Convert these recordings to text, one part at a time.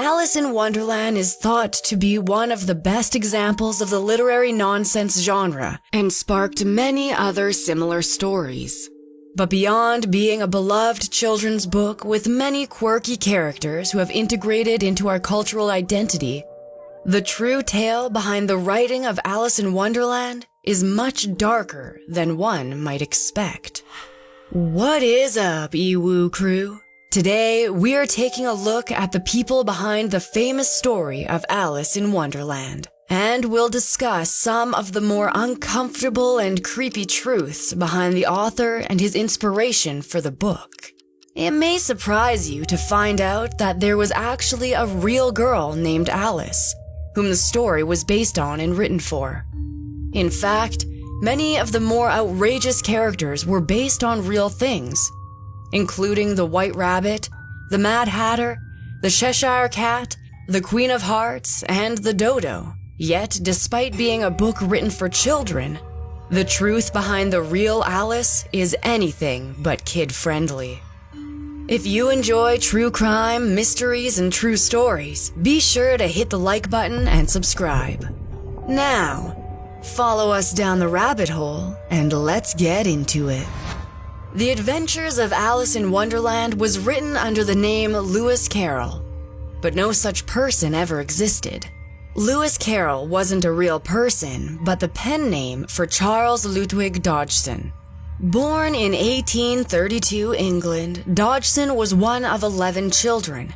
Alice in Wonderland is thought to be one of the best examples of the literary nonsense genre and sparked many other similar stories. But beyond being a beloved children's book with many quirky characters who have integrated into our cultural identity, the true tale behind the writing of Alice in Wonderland is much darker than one might expect. What is up, Ewu crew? Today, we are taking a look at the people behind the famous story of Alice in Wonderland, and we'll discuss some of the more uncomfortable and creepy truths behind the author and his inspiration for the book. It may surprise you to find out that there was actually a real girl named Alice, whom the story was based on and written for. In fact, many of the more outrageous characters were based on real things, including the White Rabbit, the Mad Hatter, the Cheshire Cat, the Queen of Hearts, and the Dodo. Yet, despite being a book written for children, the truth behind the real Alice is anything but kid-friendly. If you enjoy true crime, mysteries, and true stories, be sure to hit the like button and subscribe. Now, follow us down the rabbit hole, and let's get into it. The Adventures of Alice in Wonderland was written under the name Lewis Carroll, but no such person ever existed. Lewis Carroll wasn't a real person, but the pen name for Charles Ludwig Dodgson. Born in 1832 England, Dodgson was one of 11 children.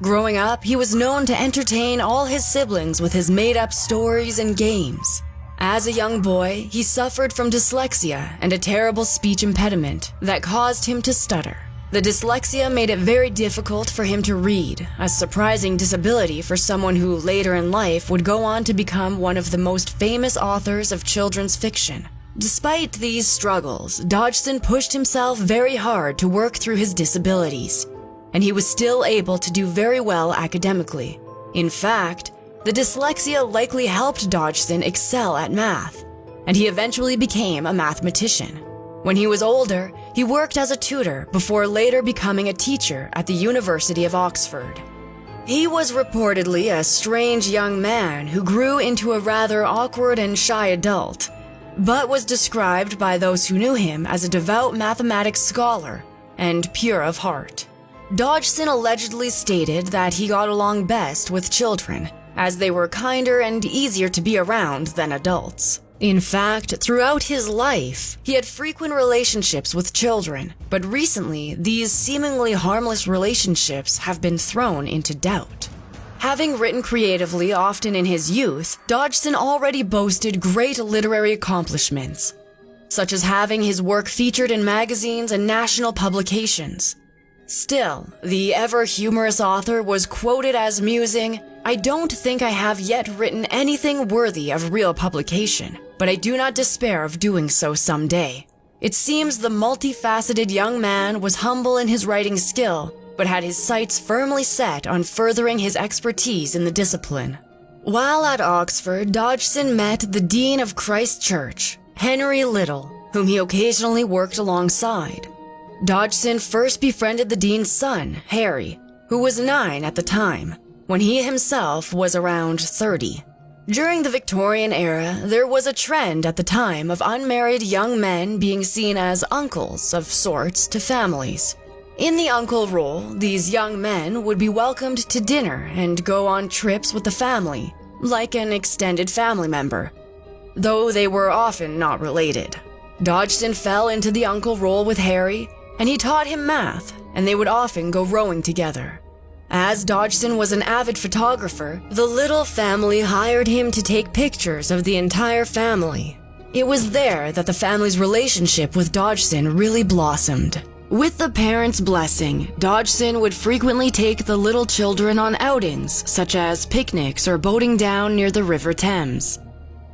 Growing up, he was known to entertain all his siblings with his made-up stories and games. As a young boy, he suffered from dyslexia and a terrible speech impediment that caused him to stutter. The dyslexia made it very difficult for him to read, a surprising disability for someone who later in life would go on to become one of the most famous authors of children's fiction. Despite these struggles, Dodgson pushed himself very hard to work through his disabilities, and he was still able to do very well academically. In fact, the dyslexia likely helped Dodgson excel at math, and he eventually became a mathematician. When he was older, he worked as a tutor before later becoming a teacher at the University of Oxford. He was reportedly a strange young man who grew into a rather awkward and shy adult, but was described by those who knew him as a devout mathematics scholar and pure of heart. Dodgson allegedly stated that he got along best with children, as they were kinder and easier to be around than adults. In fact, throughout his life, he had frequent relationships with children, but recently, these seemingly harmless relationships have been thrown into doubt. Having written creatively often in his youth, Dodgson already boasted great literary accomplishments, such as having his work featured in magazines and national publications. Still, the ever-humorous author was quoted as musing, "I don't think I have yet written anything worthy of real publication, but I do not despair of doing so someday." It seems the multifaceted young man was humble in his writing skill, but had his sights firmly set on furthering his expertise in the discipline. While at Oxford, Dodgson met the Dean of Christ Church, Henry Little, whom he occasionally worked alongside. Dodgson first befriended the dean's son, Harry, who was 9 at the time, when he himself was around 30. During the Victorian era, there was a trend at the time of unmarried young men being seen as uncles of sorts to families. In the uncle role, these young men would be welcomed to dinner and go on trips with the family, like an extended family member, though they were often not related. Dodgson fell into the uncle role with Harry, and he taught him math, and they would often go rowing together. As Dodgson was an avid photographer, the Little family hired him to take pictures of the entire family. It was there that the family's relationship with Dodgson really blossomed. With the parents' blessing, Dodgson would frequently take the little children on outings, such as picnics or boating down near the River Thames.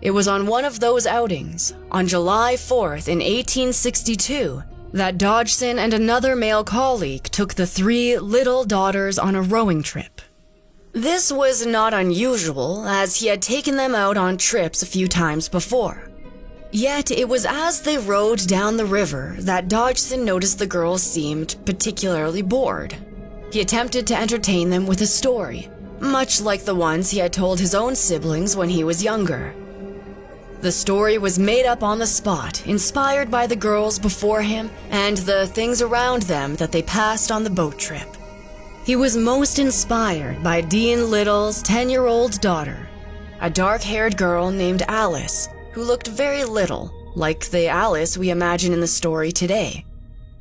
It was on one of those outings, on July 4th in 1862, that Dodgson and another male colleague took the 3 little daughters on a rowing trip. This was not unusual, as he had taken them out on trips a few times before. Yet it was as they rowed down the river that Dodgson noticed the girls seemed particularly bored. He attempted to entertain them with a story, much like the ones he had told his own siblings when he was younger. The story was made up on the spot, inspired by the girls before him and the things around them that they passed on the boat trip. He was most inspired by Dean Little's 10-year-old daughter, a dark-haired girl named Alice, who looked very little like the Alice we imagine in the story today.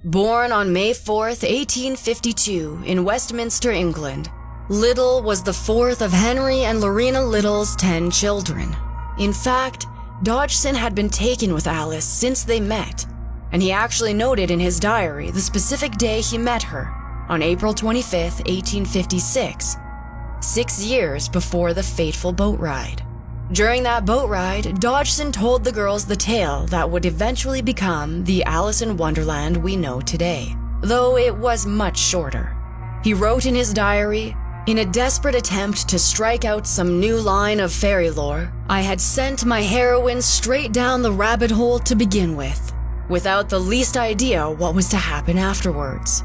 Born on May 4th, 1852, in Westminster, England, Little was the fourth of Henry and Lorena Little's 10 children. In fact, Dodgson had been taken with Alice since they met, and he actually noted in his diary the specific day he met her, on April 25th, 1856, 6 years before the fateful boat ride. During that boat ride, Dodgson told the girls the tale that would eventually become the Alice in Wonderland we know today, though it was much shorter. He wrote in his diary, "In a desperate attempt to strike out some new line of fairy lore, I had sent my heroine straight down the rabbit hole to begin with, without the least idea what was to happen afterwards."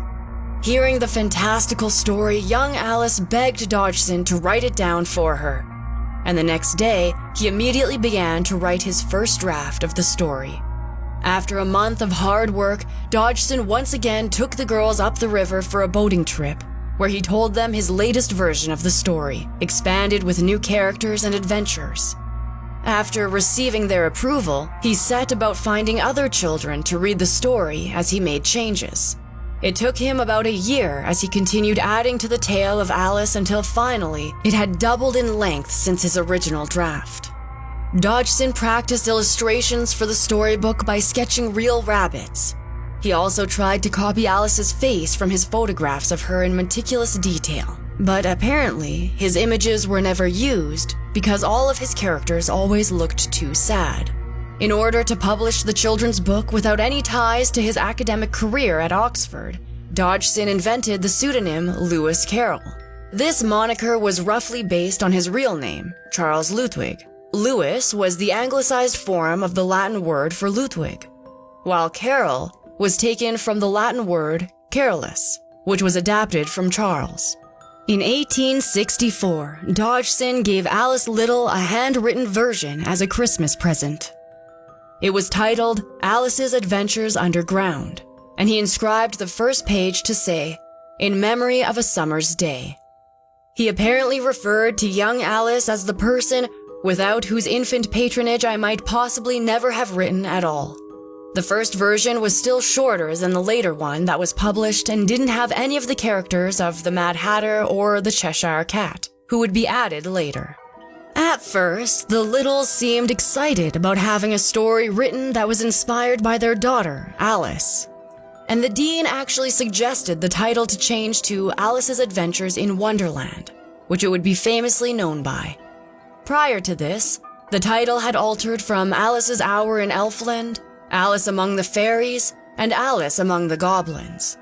Hearing the fantastical story, young Alice begged Dodgson to write it down for her, and the next day, he immediately began to write his first draft of the story. After a month of hard work, Dodgson once again took the girls up the river for a boating trip, where he told them his latest version of the story, expanded with new characters and adventures. After receiving their approval, he set about finding other children to read the story as he made changes. It took him about a year as he continued adding to the tale of Alice until finally it had doubled in length since his original draft. Dodgson practiced illustrations for the storybook by sketching real rabbits. He also tried to copy Alice's face from his photographs of her in meticulous detail, but apparently his images were never used because all of his characters always looked too sad. In order to publish the children's book without any ties to his academic career at Oxford, Dodgson invented the pseudonym Lewis Carroll. This moniker was roughly based on his real name, Charles Ludwig. Lewis was the anglicized form of the Latin word for Ludwig, while Carroll was taken from the Latin word Carolus, which was adapted from Charles. In 1864, Dodgson gave Alice Little a handwritten version as a Christmas present. It was titled Alice's Adventures Underground, and he inscribed the first page to say, "In memory of a summer's day." He apparently referred to young Alice as the person without whose infant patronage I might possibly never have written at all. The first version was still shorter than the later one that was published and didn't have any of the characters of the Mad Hatter or the Cheshire Cat, who would be added later. At first, the Littles seemed excited about having a story written that was inspired by their daughter, Alice. And the dean actually suggested the title to change to Alice's Adventures in Wonderland, which it would be famously known by. Prior to this, the title had altered from Alice's Hour in Elfland, Alice Among the Fairies, and Alice Among the Goblins.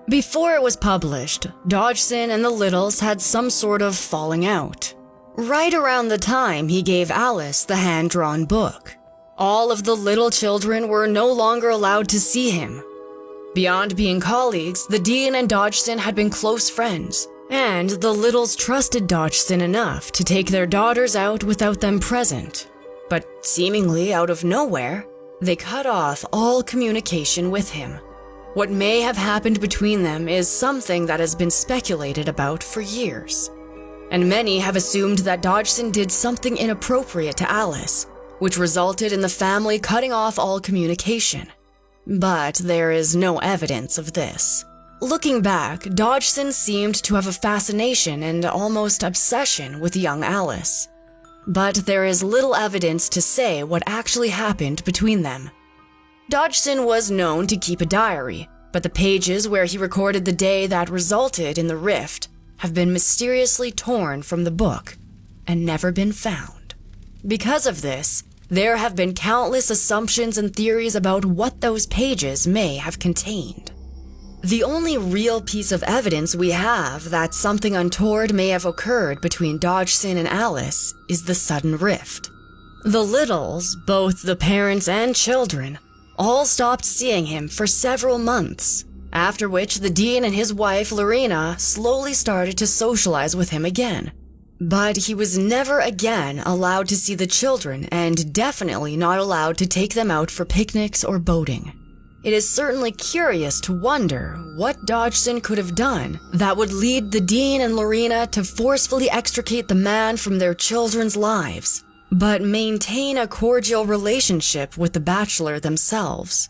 Before it was published, Dodgson and the Littles had some sort of falling out. Right around the time he gave Alice the hand-drawn book, all of the little children were no longer allowed to see him. Beyond being colleagues, the dean and Dodgson had been close friends, and the Littles trusted Dodgson enough to take their daughters out without them present. But seemingly out of nowhere, they cut off all communication with him. What may have happened between them is something that has been speculated about for years. And many have assumed that Dodgson did something inappropriate to Alice, which resulted in the family cutting off all communication. But there is no evidence of this. Looking back, Dodgson seemed to have a fascination and almost obsession with young Alice. But there is little evidence to say what actually happened between them. Dodgson was known to keep a diary, but the pages where he recorded the day that resulted in the rift have been mysteriously torn from the book and never been found. Because of this, there have been countless assumptions and theories about what those pages may have contained. The only real piece of evidence we have that something untoward may have occurred between Dodgson and Alice is the sudden rift. The Littles, both the parents and children, all stopped seeing him for several months, after which the dean and his wife, Lorena, slowly started to socialize with him again. But he was never again allowed to see the children and definitely not allowed to take them out for picnics or boating. It is certainly curious to wonder what Dodgson could have done that would lead the Dean and Lorena to forcefully extricate the man from their children's lives, but maintain a cordial relationship with the bachelor themselves.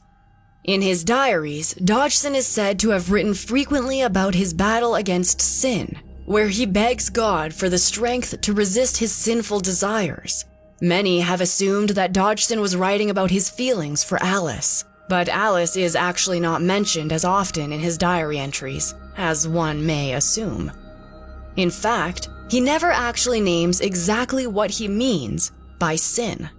In his diaries, Dodgson is said to have written frequently about his battle against sin, where he begs God for the strength to resist his sinful desires. Many have assumed that Dodgson was writing about his feelings for Alice, but Alice is actually not mentioned as often in his diary entries, as one may assume. In fact, he never actually names exactly what he means by sin.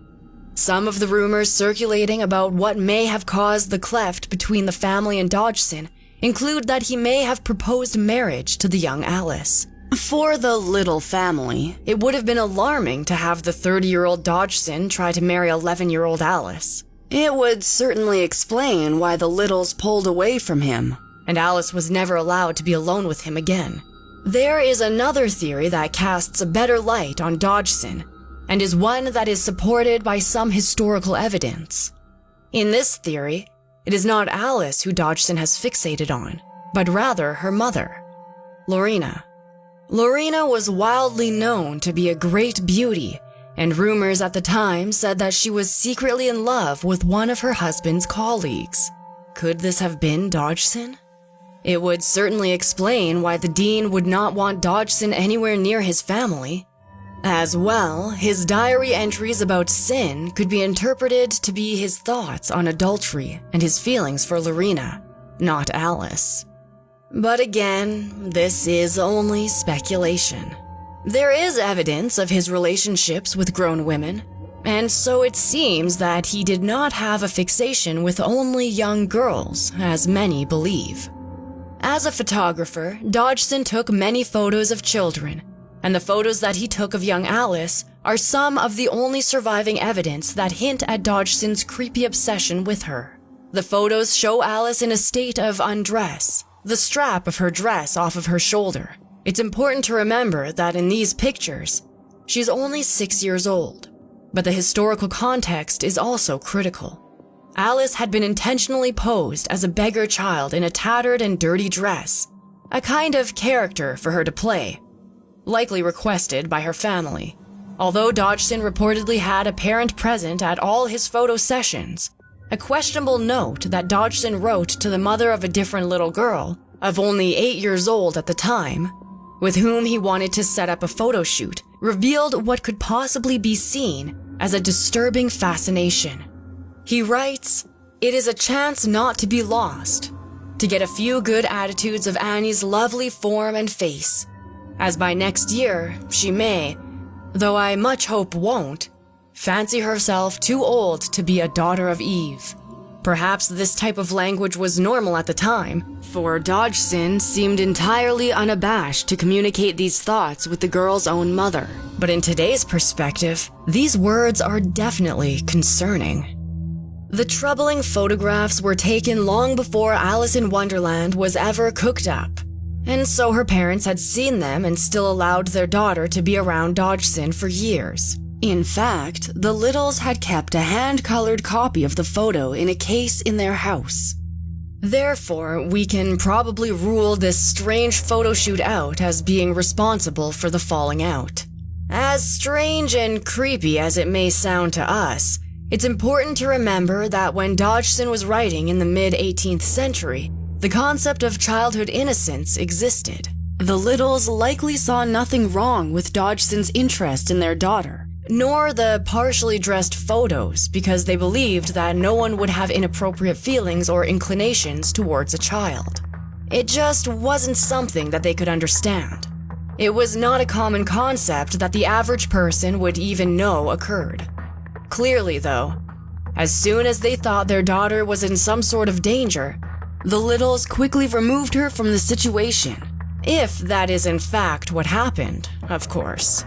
Some of the rumors circulating about what may have caused the cleft between the family and Dodgson include that he may have proposed marriage to the young Alice. For the Little family, it would have been alarming to have the 30-year-old Dodgson try to marry 11-year-old Alice. It would certainly explain why the Littles pulled away from him, and Alice was never allowed to be alone with him again. There is another theory that casts a better light on Dodgson, and is one that is supported by some historical evidence. In this theory, it is not Alice who Dodgson has fixated on, but rather her mother, Lorena. Lorena was wildly known to be a great beauty, and rumors at the time said that she was secretly in love with one of her husband's colleagues. Could this have been Dodgson? It would certainly explain why the Dean would not want Dodgson anywhere near his family. As well, his diary entries about sin could be interpreted to be his thoughts on adultery and his feelings for Lorena, not Alice. But again, this is only speculation. There is evidence of his relationships with grown women, and so it seems that he did not have a fixation with only young girls, as many believe. As a photographer, Dodgson took many photos of children, and the photos that he took of young Alice are some of the only surviving evidence that hint at Dodgson's creepy obsession with her. The photos show Alice in a state of undress, the strap of her dress off of her shoulder. It's important to remember that in these pictures, she's only 6 years old, but the historical context is also critical. Alice had been intentionally posed as a beggar child in a tattered and dirty dress, a kind of character for her to play, likely requested by her family. Although Dodgson reportedly had a parent present at all his photo sessions, a questionable note that Dodgson wrote to the mother of a different little girl, of only 8 years old at the time, with whom he wanted to set up a photo shoot, revealed what could possibly be seen as a disturbing fascination. He writes, "It is a chance not to be lost, to get a few good attitudes of Annie's lovely form and face, as by next year she may, though I much hope won't, fancy herself too old to be a daughter of Eve." Perhaps this type of language was normal at the time, for Dodgson seemed entirely unabashed to communicate these thoughts with the girl's own mother. But in today's perspective, these words are definitely concerning. The troubling photographs were taken long before Alice in Wonderland was ever cooked up, and so her parents had seen them and still allowed their daughter to be around Dodgson for years. In fact, the Littles had kept a hand-colored copy of the photo in a case in their house. Therefore, we can probably rule this strange photo shoot out as being responsible for the falling out. As strange and creepy as it may sound to us, it's important to remember that when Dodgson was writing in the mid-18th century, the concept of childhood innocence existed. The Littles likely saw nothing wrong with Dodgson's interest in their daughter, nor the partially dressed photos, because they believed that no one would have inappropriate feelings or inclinations towards a child. It just wasn't something that they could understand. It was not a common concept that the average person would even know occurred. Clearly, though, as soon as they thought their daughter was in some sort of danger, the Littles quickly removed her from the situation. If that is in fact what happened, of course.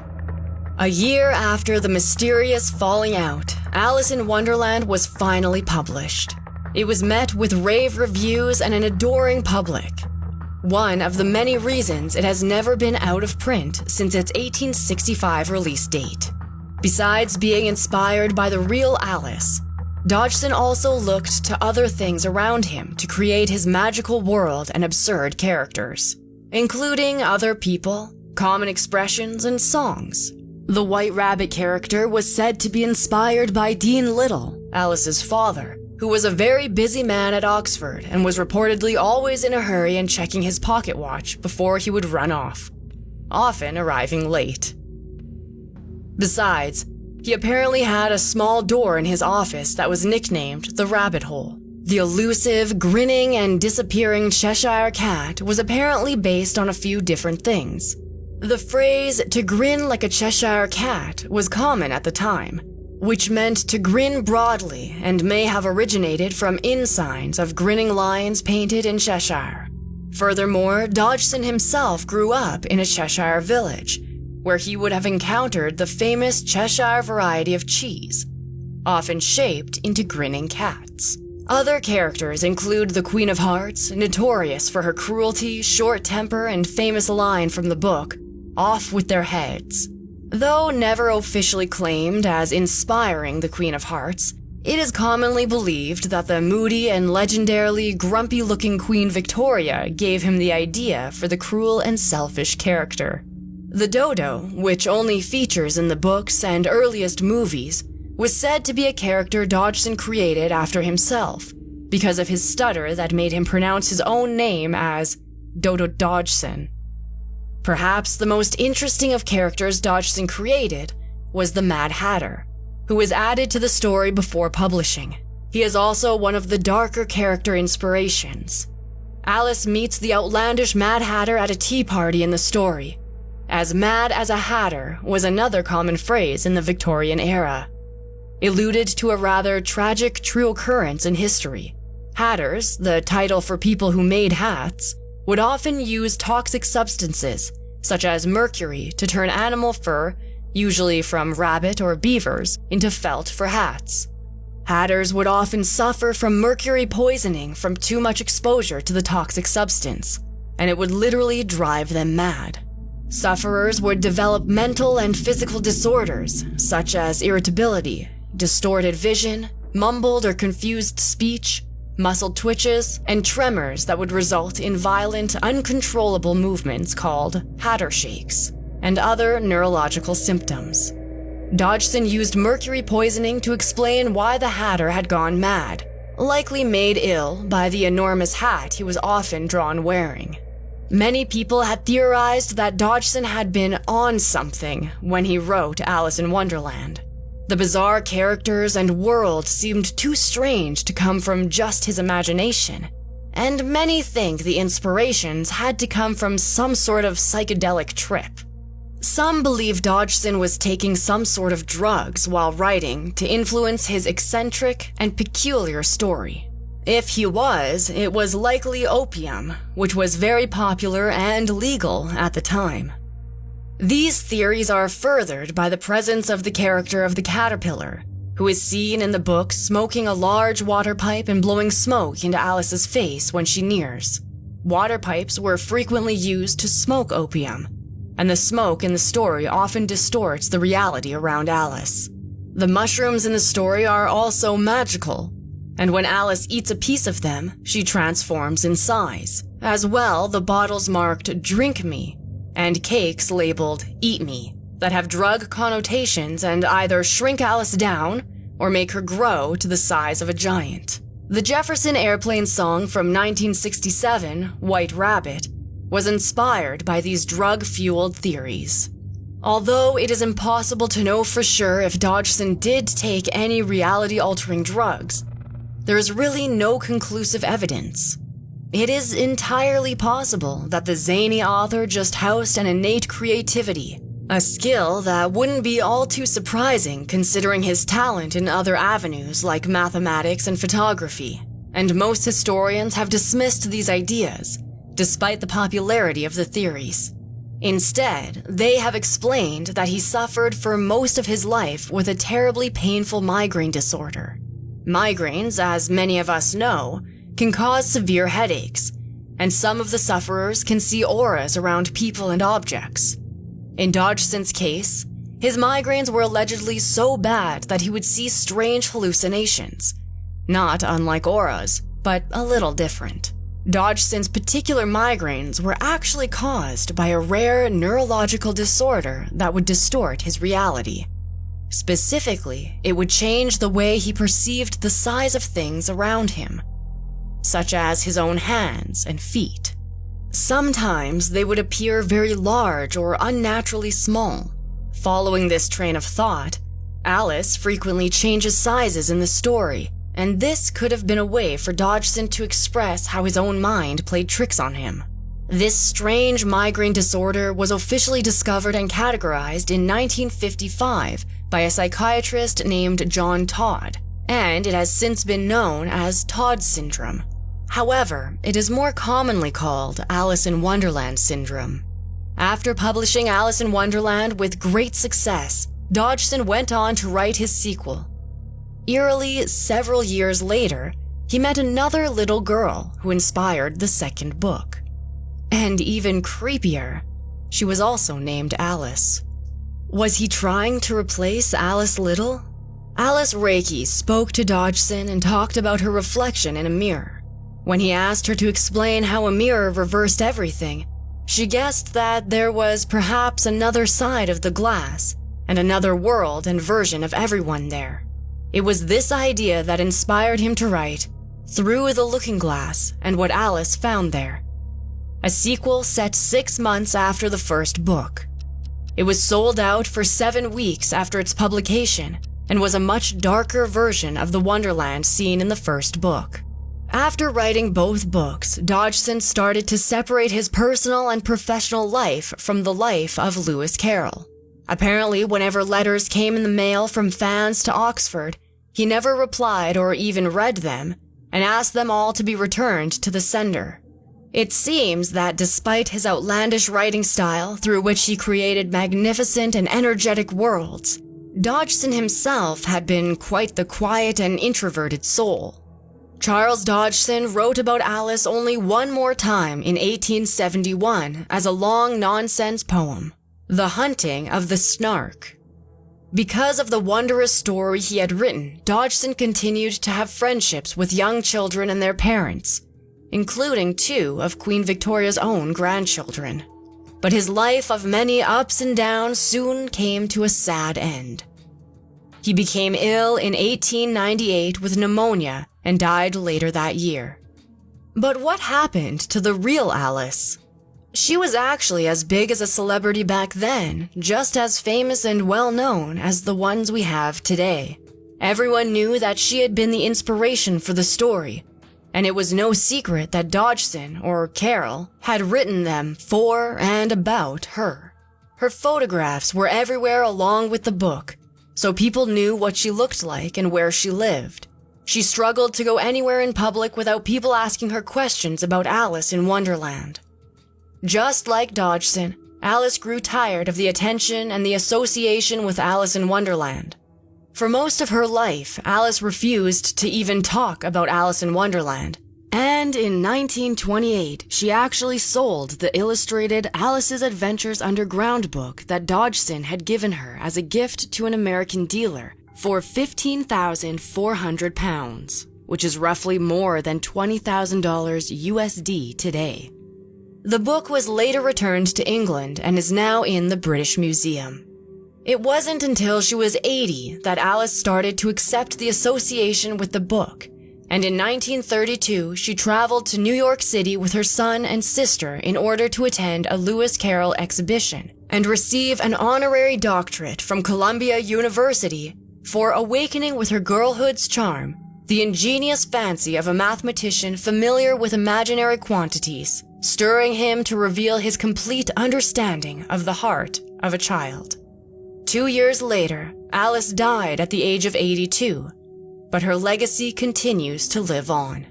A year after the mysterious falling out, Alice in Wonderland was finally published. It was met with rave reviews and an adoring public. one of the many reasons it has never been out of print since its 1865 release date. Besides being inspired by the real Alice, Dodgson also looked to other things around him to create his magical world and absurd characters, including other people, common expressions, and songs. The White Rabbit character was said to be inspired by Dean Little, Alice's father, who was a very busy man at Oxford and was reportedly always in a hurry and checking his pocket watch before he would run off, often arriving late. Besides, he apparently had a small door in his office that was nicknamed the Rabbit Hole. The elusive, grinning, and disappearing Cheshire Cat was apparently based on a few different things. The phrase, "to grin like a Cheshire Cat," was common at the time, which meant to grin broadly and may have originated from ensigns of grinning lions painted in Cheshire. Furthermore, Dodgson himself grew up in a Cheshire village, where he would have encountered the famous Cheshire variety of cheese, often shaped into grinning cats. Other characters include the Queen of Hearts, notorious for her cruelty, short temper, and famous line from the book, "Off with their heads." Though never officially claimed as inspiring the Queen of Hearts, it is commonly believed that the moody and legendarily grumpy-looking Queen Victoria gave him the idea for the cruel and selfish character. The dodo, which only features in the books and earliest movies, was said to be a character Dodgson created after himself, because of his stutter that made him pronounce his own name as Dodo Dodgson. Perhaps the most interesting of characters Dodgson created was the Mad Hatter, who was added to the story before publishing. He is also one of the darker character inspirations. Alice meets the outlandish Mad Hatter at a tea party in the story, as mad as a hatter was another common phrase in the Victorian era. Alluded to a rather tragic true occurrence in history. Hatters, the title for people who made hats, would often use toxic substances, such as mercury, to turn animal fur, usually from rabbit or beavers, into felt for hats. Hatters would often suffer from mercury poisoning from too much exposure to the toxic substance, and it would literally drive them mad. Sufferers would develop mental and physical disorders, such as irritability, distorted vision, mumbled or confused speech, muscle twitches, and tremors that would result in violent, uncontrollable movements called hatter shakes, and other neurological symptoms. Dodgson used mercury poisoning to explain why the Hatter had gone mad, likely made ill by the enormous hat he was often drawn wearing. Many people had theorized that Dodgson had been on something when he wrote Alice in Wonderland. The bizarre characters and world seemed too strange to come from just his imagination, and many think the inspirations had to come from some sort of psychedelic trip. Some believe Dodgson was taking some sort of drugs while writing to influence his eccentric and peculiar story. If he was, it was likely opium, which was very popular and legal at the time. These theories are furthered by the presence of the character of the caterpillar, who is seen in the book smoking a large water pipe and blowing smoke into Alice's face when she nears. Water pipes were frequently used to smoke opium, and the smoke in the story often distorts the reality around Alice. The mushrooms in the story are also magical, and when Alice eats a piece of them, she transforms in size. As well, the bottles marked "Drink Me" and cakes labeled "Eat Me" that have drug connotations and either shrink Alice down or make her grow to the size of a giant. The Jefferson Airplane song from 1967, "White Rabbit," was inspired by these drug-fueled theories. Although it is impossible to know for sure if Dodgson did take any reality-altering drugs, there is really no conclusive evidence. It is entirely possible that the zany author just housed an innate creativity, a skill that wouldn't be all too surprising considering his talent in other avenues like mathematics and photography, and most historians have dismissed these ideas, despite the popularity of the theories. Instead, they have explained that he suffered for most of his life with a terribly painful migraine disorder. Migraines, as many of us know, can cause severe headaches, and some of the sufferers can see auras around people and objects. In Dodgson's case, his migraines were allegedly so bad that he would see strange hallucinations. Not unlike auras, but a little different. Dodgson's particular migraines were actually caused by a rare neurological disorder that would distort his reality. Specifically, it would change the way he perceived the size of things around him, such as his own hands and feet. Sometimes they would appear very large or unnaturally small. Following this train of thought, Alice frequently changes sizes in the story, and this could have been a way for Dodgson to express how his own mind played tricks on him. This strange migraine disorder was officially discovered and categorized in 1955 by a psychiatrist named John Todd, and it has since been known as Todd syndrome. However, it is more commonly called Alice in Wonderland syndrome. After publishing Alice in Wonderland with great success, Dodgson went on to write his sequel. Eerily, several years later, he met another little girl who inspired the second book. And even creepier, she was also named Alice. Was he trying to replace Alice Little? Alice Reiki spoke to Dodgson and talked about her reflection in a mirror. When he asked her to explain how a mirror reversed everything, she guessed that there was perhaps another side of the glass and another world and version of everyone there. It was this idea that inspired him to write Through the Looking Glass and What Alice Found There, a sequel set 6 months after the first book. It was sold out for 7 weeks after its publication and was a much darker version of the Wonderland seen in the first book. After writing both books, Dodgson started to separate his personal and professional life from the life of Lewis Carroll. Apparently, whenever letters came in the mail from fans to Oxford, he never replied or even read them, and asked them all to be returned to the sender. It seems that despite his outlandish writing style through which he created magnificent and energetic worlds, Dodgson himself had been quite the quiet and introverted soul. Charles Dodgson wrote about Alice only one more time in 1871 as a long nonsense poem, The Hunting of the Snark. Because of the wondrous story he had written, Dodgson continued to have friendships with young children and their parents, including 2 of Queen Victoria's own grandchildren. But his life of many ups and downs soon came to a sad end. He became ill in 1898 with pneumonia and died later that year. But what happened to the real Alice? She was actually as big as a celebrity back then, just as famous and well-known as the ones we have today. Everyone knew that she had been the inspiration for the story, and it was no secret that Dodgson, or Carroll, had written them for and about her. Her photographs were everywhere along with the book, so people knew what she looked like and where she lived. She struggled to go anywhere in public without people asking her questions about Alice in Wonderland. Just like Dodgson, Alice grew tired of the attention and the association with Alice in Wonderland. For most of her life, Alice refused to even talk about Alice in Wonderland, and in 1928, she actually sold the illustrated Alice's Adventures Underground book that Dodgson had given her as a gift to an American dealer for £15,400, which is roughly more than $20,000 USD today. The book was later returned to England and is now in the British Museum. It wasn't until she was 80 that Alice started to accept the association with the book, and in 1932 she traveled to New York City with her son and sister in order to attend a Lewis Carroll exhibition and receive an honorary doctorate from Columbia University for awakening with her girlhood's charm the ingenious fancy of a mathematician familiar with imaginary quantities, stirring him to reveal his complete understanding of the heart of a child. 2 years later, Alice died at the age of 82, but her legacy continues to live on.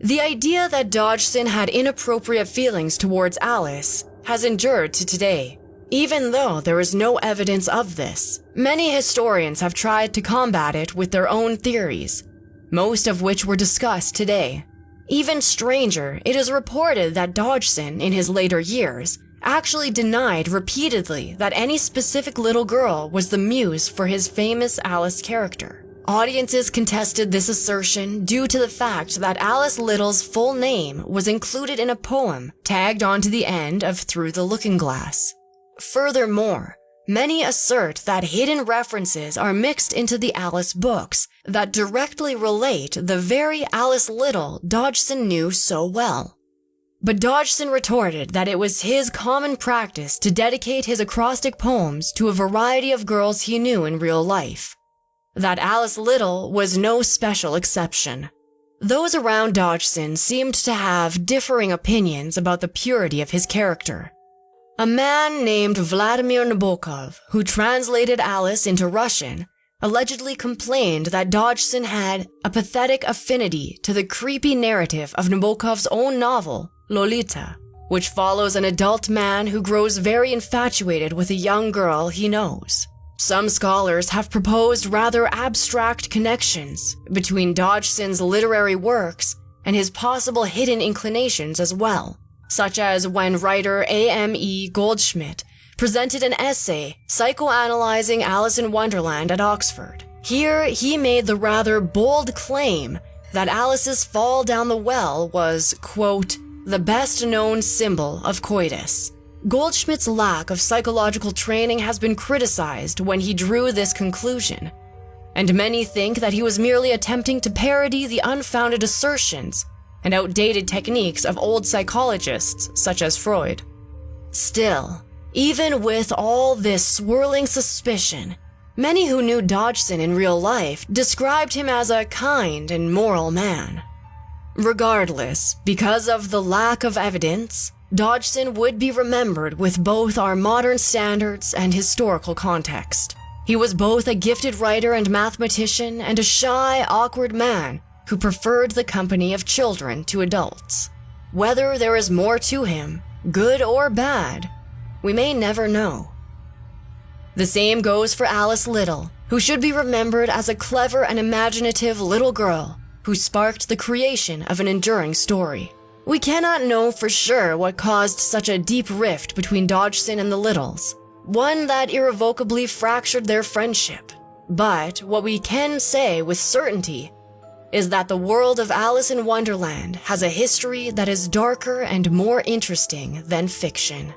The idea that Dodgson had inappropriate feelings towards Alice has endured to today, even though there is no evidence of this. Many historians have tried to combat it with their own theories, most of which were discussed today. Even stranger, it is reported that Dodgson, in his later years, actually denied repeatedly that any specific little girl was the muse for his famous Alice character. Audiences contested this assertion due to the fact that Alice Little's full name was included in a poem tagged onto the end of Through the Looking Glass. Furthermore, many assert that hidden references are mixed into the Alice books that directly relate the very Alice Little Dodgson knew so well. But Dodgson retorted that it was his common practice to dedicate his acrostic poems to a variety of girls he knew in real life. That Alice Little was no special exception. Those around Dodgson seemed to have differing opinions about the purity of his character. A man named Vladimir Nabokov, who translated Alice into Russian, allegedly complained that Dodgson had a pathetic affinity to the creepy narrative of Nabokov's own novel, Lolita, which follows an adult man who grows very infatuated with a young girl he knows. Some scholars have proposed rather abstract connections between Dodgson's literary works and his possible hidden inclinations as well, such as when writer A.M.E. Goldschmidt presented an essay psychoanalyzing Alice in Wonderland at Oxford. Here, he made the rather bold claim that Alice's fall down the well was, quote, the best known symbol of coitus. Goldschmidt's lack of psychological training has been criticized when he drew this conclusion, and many think that he was merely attempting to parody the unfounded assertions and outdated techniques of old psychologists such as Freud. Still, even with all this swirling suspicion, many who knew Dodgson in real life described him as a kind and moral man. Regardless, because of the lack of evidence, Dodgson would be remembered with both our modern standards and historical context. He was both a gifted writer and mathematician and a shy, awkward man who preferred the company of children to adults. Whether there is more to him, good or bad, we may never know. The same goes for Alice Little, who should be remembered as a clever and imaginative little girl who sparked the creation of an enduring story. We cannot know for sure what caused such a deep rift between Dodgson and the Littles, one that irrevocably fractured their friendship. But what we can say with certainty is that the world of Alice in Wonderland has a history that is darker and more interesting than fiction.